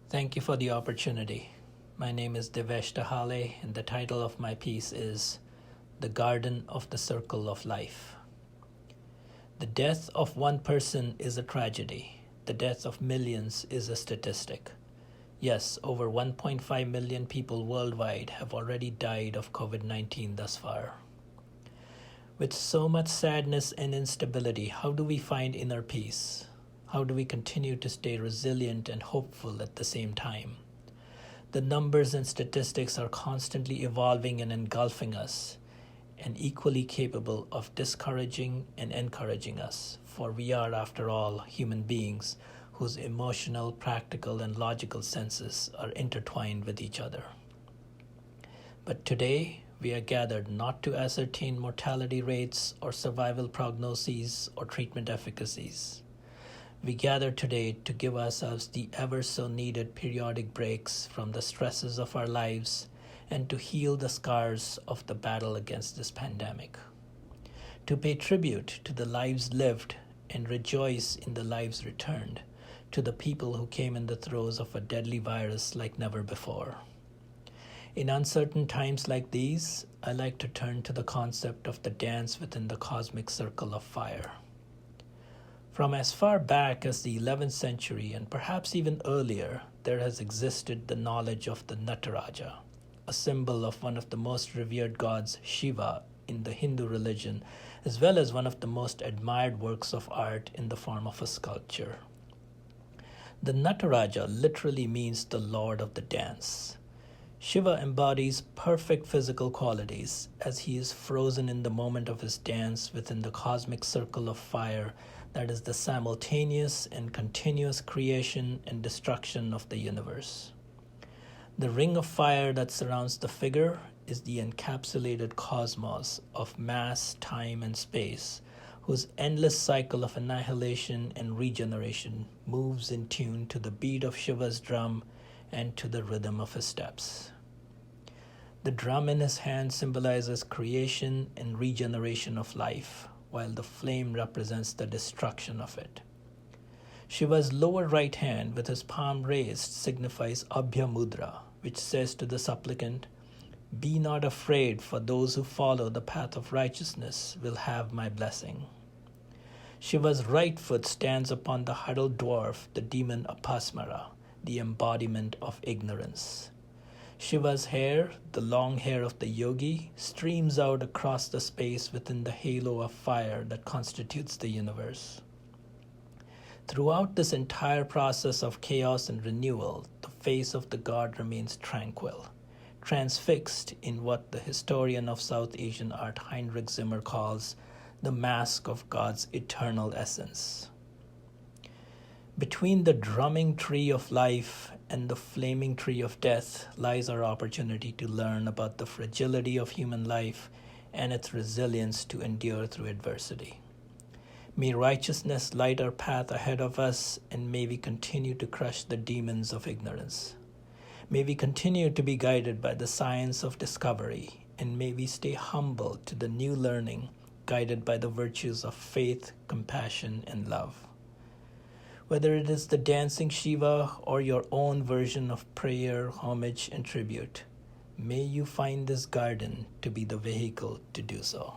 Thank you for the opportunity. My name is Devesh Tahale, and the title of my piece is The Garden of the Circle of Life. The death of one person is a tragedy. The death of millions is a statistic. Yes, over 1.5 million people worldwide have already died of COVID-19 thus far. With so much sadness and instability, how do we find inner peace? How do we continue to stay resilient and hopeful at the same time? The numbers and statistics are constantly evolving and engulfing us, and equally capable of discouraging and encouraging us, for we are, after all, human beings whose emotional, practical, and logical senses are intertwined with each other. But today, we are gathered not to ascertain mortality rates or survival prognoses or treatment efficacies. We gather today to give ourselves the ever so needed periodic breaks from the stresses of our lives and to heal the scars of the battle against this pandemic. To pay tribute to the lives lived and rejoice in the lives returned, to the people who came in the throes of a deadly virus like never before. In uncertain times like these, I like to turn to the concept of the dance within the cosmic circle of fire. From as far back as the 11th century and perhaps even earlier, there has existed the knowledge of the Nataraja, a symbol of one of the most revered gods, Shiva, in the Hindu religion, as well as one of the most admired works of art in the form of a sculpture. The Nataraja literally means the Lord of the Dance. Shiva embodies perfect physical qualities as he is frozen in the moment of his dance within the cosmic circle of fire that is the simultaneous and continuous creation and destruction of the universe. The ring of fire that surrounds the figure is the encapsulated cosmos of mass, time, and space, whose endless cycle of annihilation and regeneration moves in tune to the beat of Shiva's drum and to the rhythm of his steps. The drum in his hand symbolizes creation and regeneration of life, while the flame represents the destruction of it. Shiva's lower right hand with his palm raised signifies Abhya Mudra, which says to the supplicant, "Be not afraid, for those who follow the path of righteousness will have my blessing." Shiva's right foot stands upon the huddled dwarf, the demon Apasmara, the embodiment of ignorance. Shiva's hair, the long hair of the yogi, streams out across the space within the halo of fire that constitutes the universe. Throughout this entire process of chaos and renewal, the face of the god remains tranquil, transfixed in what the historian of South Asian art Heinrich Zimmer calls the mask of God's eternal essence. Between the drumming tree of life and the flaming tree of death lies our opportunity to learn about the fragility of human life and its resilience to endure through adversity. May righteousness light our path ahead of us, and may we continue to crush the demons of ignorance. May we continue to be guided by the science of discovery, and may we stay humble to the new learning, guided by the virtues of faith, compassion, and love. Whether it is the dancing Shiva or your own version of prayer, homage, and tribute, may you find this garden to be the vehicle to do so.